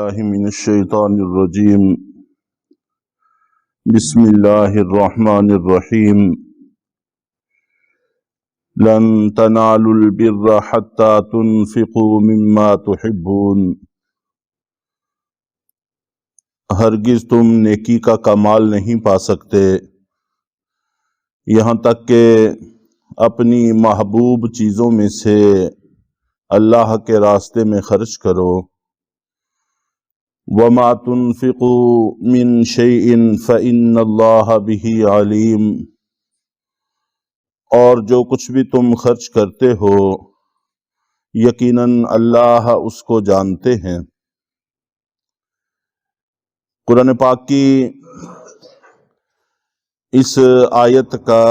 باللہ من الشیطان الرجیم بسم اللہ الرحمن الرحیم لن تنالوا البر حتى تنفقوا مما تحبون ہرگز تم نیکی کا کمال نہیں پا سکتے یہاں تک کہ اپنی محبوب چیزوں میں سے اللہ کے راستے میں خرچ کرو وَمَا تُنْفِقُوا مِن شَيْءٍ فَإِنَّ اللَّهَ بِهِ عَلِيمٌ اور جو کچھ بھی تم خرچ کرتے ہو یقیناً اللہ اس کو جانتے ہیں۔ قرآن پاک کی اس آیت کا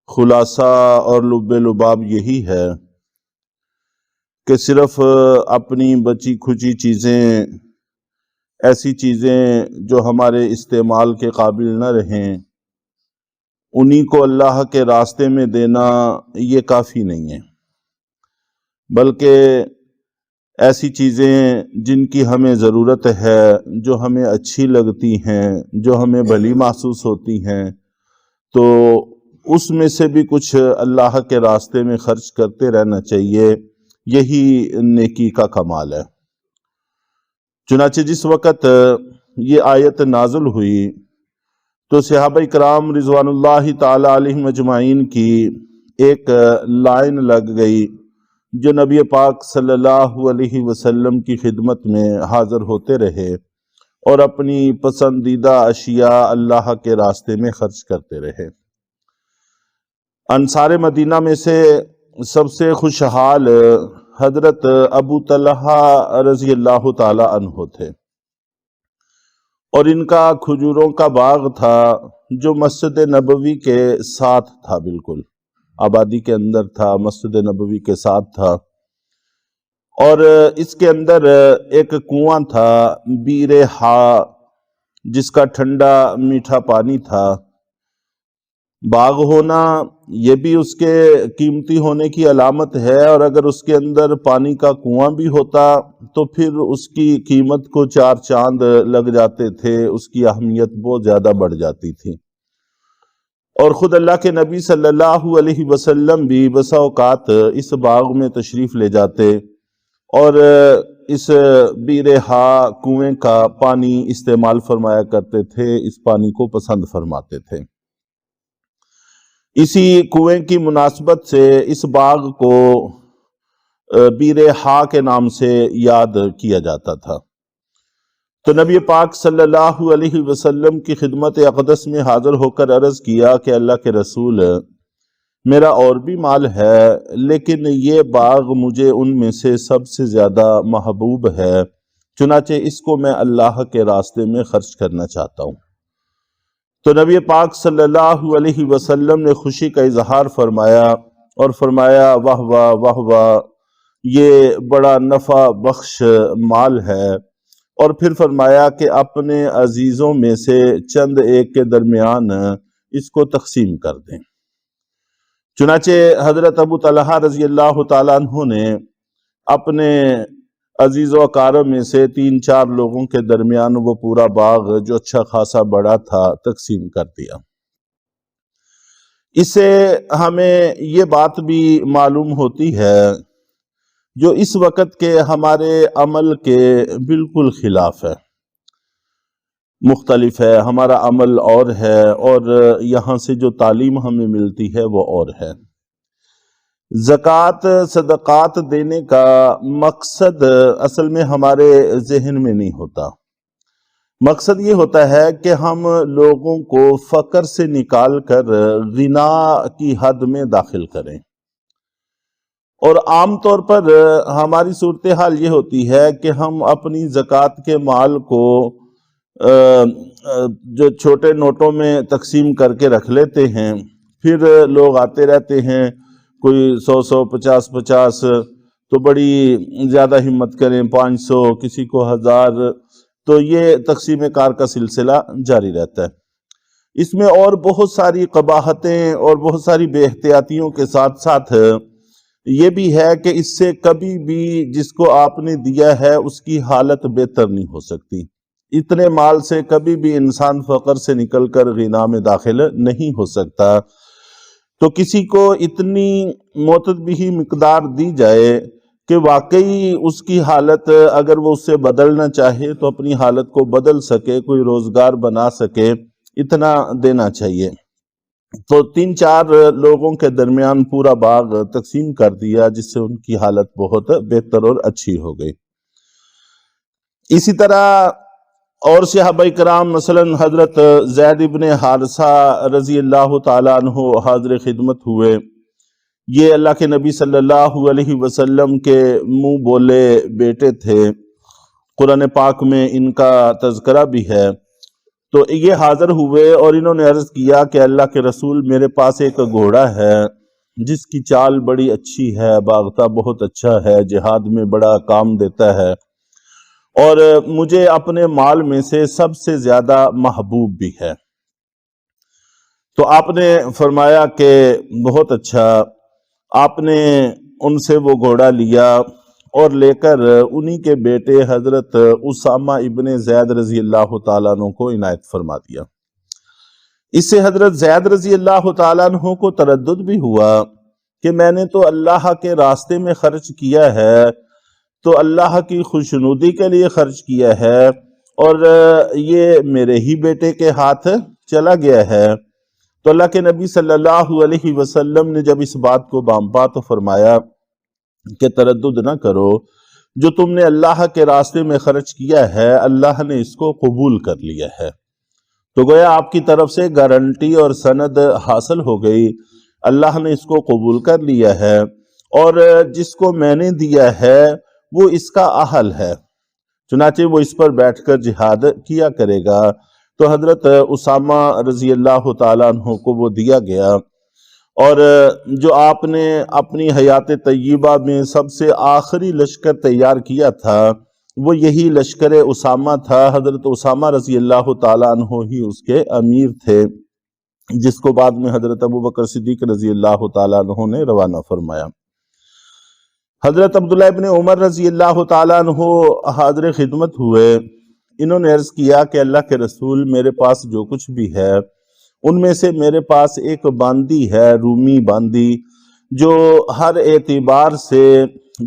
خلاصہ اور لب لباب یہی ہے کہ صرف اپنی بچی کھچی چیزیں، ایسی چیزیں جو ہمارے استعمال کے قابل نہ رہیں، انہی کو اللہ کے راستے میں دینا یہ کافی نہیں ہے، بلکہ ایسی چیزیں جن کی ہمیں ضرورت ہے، جو ہمیں اچھی لگتی ہیں، جو ہمیں بھلی محسوس ہوتی ہیں، تو اس میں سے بھی کچھ اللہ کے راستے میں خرچ کرتے رہنا چاہیے۔ یہی نیکی کا کمال ہے۔ چنانچہ جس وقت یہ آیت نازل ہوئی تو صحابہ کرام رضوان اللہ تعالی علیہم اجمعین کی ایک لائن لگ گئی جو نبی پاک صلی اللہ علیہ وسلم کی خدمت میں حاضر ہوتے رہے اور اپنی پسندیدہ اشیاء اللہ کے راستے میں خرچ کرتے رہے۔ انصار مدینہ میں سے سب سے خوشحال حضرت ابو طلحہ رضی اللہ تعالی عنہ تھے، اور ان کا کھجوروں کا باغ تھا جو مسجد نبوی کے ساتھ تھا، بالکل آبادی کے اندر تھا، مسجد نبوی کے ساتھ تھا، اور اس کے اندر ایک کنواں تھا بیر ہا، جس کا ٹھنڈا میٹھا پانی تھا۔ باغ ہونا یہ بھی اس کے قیمتی ہونے کی علامت ہے، اور اگر اس کے اندر پانی کا کنواں بھی ہوتا تو پھر اس کی قیمت کو چار چاند لگ جاتے تھے، اس کی اہمیت بہت زیادہ بڑھ جاتی تھی۔ اور خود اللہ کے نبی صلی اللہ علیہ وسلم بھی بسا اوقات اس باغ میں تشریف لے جاتے اور اس بیر ہا کنویں کا پانی استعمال فرمایا کرتے تھے، اس پانی کو پسند فرماتے تھے۔ اسی کنویں کی مناسبت سے اس باغ کو بیر ہا کے نام سے یاد کیا جاتا تھا۔ تو نبی پاک صلی اللہ علیہ وسلم کی خدمت اقدس میں حاضر ہو کر عرض کیا کہ اللہ کے رسول، میرا اور بھی مال ہے لیکن یہ باغ مجھے ان میں سے سب سے زیادہ محبوب ہے، چنانچہ اس کو میں اللہ کے راستے میں خرچ کرنا چاہتا ہوں۔ تو نبی پاک صلی اللہ علیہ وسلم نے خوشی کا اظہار فرمایا اور فرمایا واہ واہ واہ واہ، یہ بڑا نفع بخش مال ہے، اور پھر فرمایا کہ اپنے عزیزوں میں سے چند ایک کے درمیان اس کو تقسیم کر دیں۔ چنانچہ حضرت ابو طلحہ رضی اللہ تعالیٰ عنہ نے اپنے عزیز و اقارب میں سے 3-4 لوگوں کے درمیان وہ پورا باغ جو اچھا خاصا بڑا تھا تقسیم کر دیا۔ اس سے ہمیں یہ بات بھی معلوم ہوتی ہے جو اس وقت کے ہمارے عمل کے بالکل خلاف ہے، مختلف ہے، ہمارا عمل اور ہے اور یہاں سے جو تعلیم ہمیں ملتی ہے وہ اور ہے۔ زکوٰۃ صدقات دینے کا مقصد اصل میں ہمارے ذہن میں نہیں ہوتا۔ مقصد یہ ہوتا ہے کہ ہم لوگوں کو فقر سے نکال کر غنا کی حد میں داخل کریں، اور عام طور پر ہماری صورتحال یہ ہوتی ہے کہ ہم اپنی زکوٰۃ کے مال کو جو چھوٹے نوٹوں میں تقسیم کر کے رکھ لیتے ہیں، پھر لوگ آتے رہتے ہیں، کوئی 100 50 تو بڑی زیادہ ہمت کریں 500، کسی کو 1000، تو یہ تقسیم کار کا سلسلہ جاری رہتا ہے۔ اس میں اور بہت ساری قباحتیں اور بہت ساری بے احتیاطیوں کے ساتھ ساتھ یہ بھی ہے کہ اس سے کبھی بھی جس کو آپ نے دیا ہے اس کی حالت بہتر نہیں ہو سکتی۔ اتنے مال سے کبھی بھی انسان فقر سے نکل کر غنا میں داخل نہیں ہو سکتا۔ تو کسی کو اتنی معتدل مقدار دی جائے کہ واقعی اس کی حالت اگر وہ اس سے بدلنا چاہے تو اپنی حالت کو بدل سکے، کوئی روزگار بنا سکے، اتنا دینا چاہیے۔ تو 3-4 لوگوں کے درمیان پورا باغ تقسیم کر دیا، جس سے ان کی حالت بہت بہتر اور اچھی ہو گئی۔ اسی طرح اور صحابہ کرام مثلا حضرت زید ابن حارثہ رضی اللہ تعالیٰ عنہ حاضر خدمت ہوئے۔ یہ اللہ کے نبی صلی اللہ علیہ وسلم کے منہ بولے بیٹے تھے، قرآن پاک میں ان کا تذکرہ بھی ہے۔ تو یہ حاضر ہوئے اور انہوں نے عرض کیا کہ اللہ کے رسول، میرے پاس ایک گھوڑا ہے جس کی چال بڑی اچھی ہے، باغتا بہت اچھا ہے، جہاد میں بڑا کام دیتا ہے، اور مجھے اپنے مال میں سے سب سے زیادہ محبوب بھی ہے۔ تو آپ نے فرمایا کہ بہت اچھا۔ آپ نے ان سے وہ گھوڑا لیا اور لے کر انہی کے بیٹے حضرت اسامہ ابن زید رضی اللہ تعالیٰ عنہ کو عنایت فرما دیا۔ اس سے حضرت زید رضی اللہ تعالیٰ عنہ کو تردد بھی ہوا کہ میں نے تو اللہ کے راستے میں خرچ کیا ہے، تو اللہ کی خوشنودی کے لیے خرچ کیا ہے، اور یہ میرے ہی بیٹے کے ہاتھ چلا گیا ہے۔ تو اللہ کے نبی صلی اللہ علیہ وسلم نے جب اس بات کو بانپا تو فرمایا کہ تردد نہ کرو، جو تم نے اللہ کے راستے میں خرچ کیا ہے اللہ نے اس کو قبول کر لیا ہے۔ تو گویا آپ کی طرف سے گارنٹی اور سند حاصل ہو گئی، اللہ نے اس کو قبول کر لیا ہے، اور جس کو میں نے دیا ہے وہ اس کا اہل ہے، چنانچہ وہ اس پر بیٹھ کر جہاد کیا کرے گا۔ تو حضرت اسامہ رضی اللہ تعالیٰ عنہ کو وہ دیا گیا، اور جو آپ نے اپنی حیات طیبہ میں سب سے آخری لشکر تیار کیا تھا وہ یہی لشکر اسامہ تھا۔ حضرت اسامہ رضی اللہ تعالیٰ عنہ ہی اس کے امیر تھے، جس کو بعد میں حضرت ابوبکر صدیق رضی اللہ تعالیٰ عنہ نے روانہ فرمایا۔ حضرت عبداللہ ابن عمر رضی اللہ تعالیٰ عنہ حاضر خدمت ہوئے۔ انہوں نے عرض کیا کہ اللہ کے رسول، میرے پاس جو کچھ بھی ہے ان میں سے میرے پاس ایک باندی ہے، رومی باندی، جو ہر اعتبار سے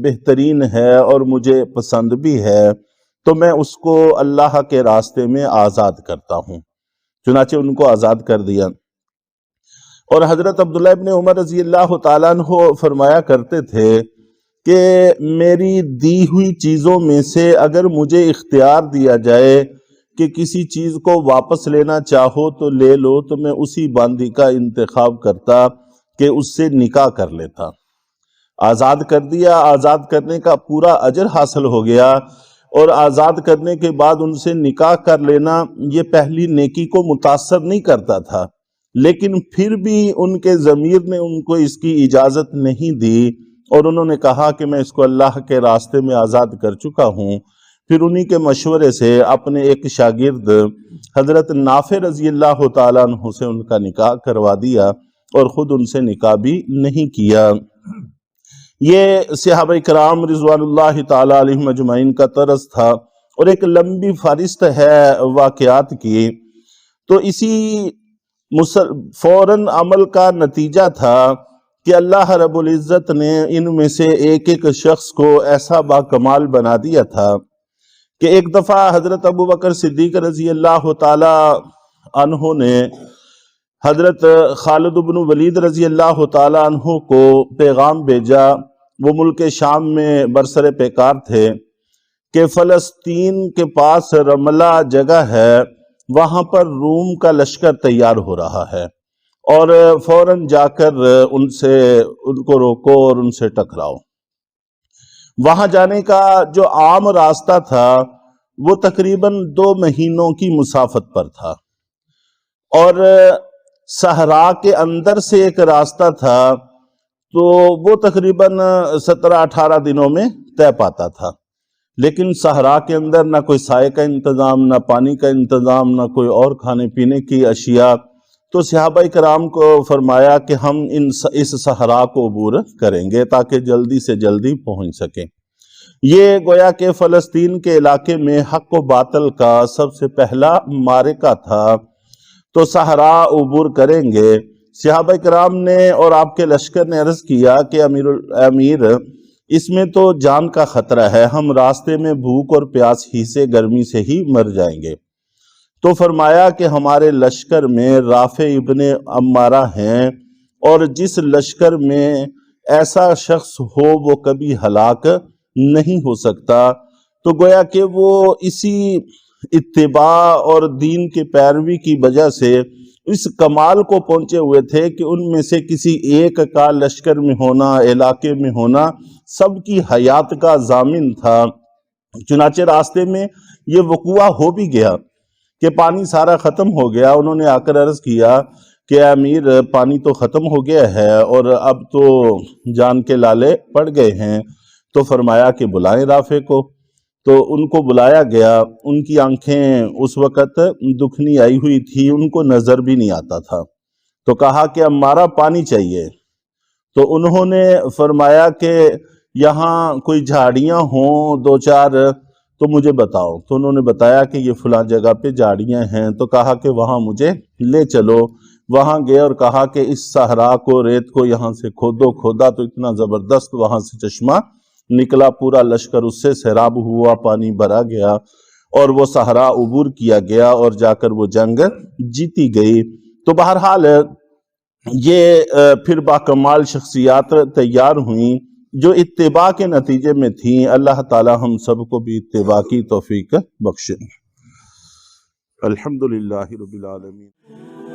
بہترین ہے اور مجھے پسند بھی ہے، تو میں اس کو اللہ کے راستے میں آزاد کرتا ہوں۔ چنانچہ ان کو آزاد کر دیا۔ اور حضرت عبداللہ ابن عمر رضی اللہ تعالیٰ عنہ فرمایا کرتے تھے کہ میری دی ہوئی چیزوں میں سے اگر مجھے اختیار دیا جائے کہ کسی چیز کو واپس لینا چاہو تو لے لو، تو میں اسی باندی کا انتخاب کرتا کہ اس سے نکاح کر لیتا۔ آزاد کر دیا، آزاد کرنے کا پورا اجر حاصل ہو گیا، اور آزاد کرنے کے بعد ان سے نکاح کر لینا یہ پہلی نیکی کو متاثر نہیں کرتا تھا، لیکن پھر بھی ان کے ضمیر نے ان کو اس کی اجازت نہیں دی، اور انہوں نے کہا کہ میں اس کو اللہ کے راستے میں آزاد کر چکا ہوں۔ پھر انہی کے مشورے سے اپنے ایک شاگرد حضرت نافع رضی اللہ تعالیٰ عنہ سے ان کا نکاح کروا دیا، اور خود ان سے نکاح بھی نہیں کیا۔ یہ صحابہ کرام رضوان اللہ تعالیٰ علیہم اجمعین کا طرز تھا، اور ایک لمبی فہرست ہے واقعات کی۔ تو اسی فوراً عمل کا نتیجہ تھا کہ اللہ رب العزت نے ان میں سے ایک ایک شخص کو ایسا با کمال بنا دیا تھا کہ ایک دفعہ حضرت ابوبکر صدیق رضی اللہ تعالی عنہ نے حضرت خالد بن ولید رضی اللہ تعالی عنہ کو پیغام بھیجا، وہ ملک شام میں برسر پیکار تھے، کہ فلسطین کے پاس رملہ جگہ ہے، وہاں پر روم کا لشکر تیار ہو رہا ہے، اور فوراً جا کر ان کو روکو اور ان سے ٹکراؤ۔ وہاں جانے کا جو عام راستہ تھا وہ تقریباً 2 مہینوں کی مسافت پر تھا، اور صحرا کے اندر سے ایک راستہ تھا تو وہ تقریباً 17-18 دنوں میں طے پاتا تھا۔ لیکن صحرا کے اندر نہ کوئی سائے کا انتظام، نہ پانی کا انتظام، نہ کوئی اور کھانے پینے کی اشیاء، تو صحابہ کرام کو فرمایا کہ ہم اس صحرا کو عبور کریں گے تاکہ جلدی سے جلدی پہنچ سکیں۔ یہ گویا کہ فلسطین کے علاقے میں حق و باطل کا سب سے پہلا معرکہ تھا۔ تو صحرا عبور کریں گے۔ صحابہ کرام نے اور آپ کے لشکر نے عرض کیا کہ امیر اس میں تو جان کا خطرہ ہے، ہم راستے میں بھوک اور پیاس ہی سے گرمی سے ہی مر جائیں گے۔ تو فرمایا کہ ہمارے لشکر میں رافع ابن عمارہ ہیں، اور جس لشکر میں ایسا شخص ہو وہ کبھی ہلاک نہیں ہو سکتا۔ تو گویا کہ وہ اسی اتباع اور دین کے پیروی کی وجہ سے اس کمال کو پہنچے ہوئے تھے کہ ان میں سے کسی ایک کا لشکر میں ہونا، علاقے میں ہونا سب کی حیات کا ضامن تھا۔ چنانچہ راستے میں یہ وقوع ہو بھی گیا کہ پانی سارا ختم ہو گیا۔ انہوں نے آ کر عرض کیا کہ امیر پانی تو ختم ہو گیا ہے اور اب تو جان کے لالے پڑ گئے ہیں۔ تو فرمایا کہ بلائیں رافع کو۔ تو ان کو بلایا گیا۔ ان کی آنکھیں اس وقت دکھنی آئی ہوئی تھی، ان کو نظر بھی نہیں آتا تھا۔ تو کہا کہ ہمارا پانی چاہیے۔ تو انہوں نے فرمایا کہ یہاں کوئی جھاڑیاں ہوں دو چار تو مجھے بتاؤ۔ تو انہوں نے بتایا کہ یہ فلاں جگہ پہ جھاڑیاں ہیں۔ تو کہا کہ وہاں مجھے لے چلو۔ وہاں گئے اور کہا کہ اس صحرا کو، ریت کو یہاں سے کھودو۔ کھودا تو اتنا زبردست وہاں سے چشمہ نکلا، پورا لشکر اس سے سیراب ہوا، پانی بھرا گیا اور وہ صحرا عبور کیا گیا اور جا کر وہ جنگ جیتی گئی۔ تو بہرحال یہ پھر باکمال شخصیات تیار ہوئیں جو اتباع کے نتیجے میں تھیں۔ اللہ تعالی ہم سب کو بھی اتباع کی توفیق بخشے۔ الحمدللہ رب العالمین۔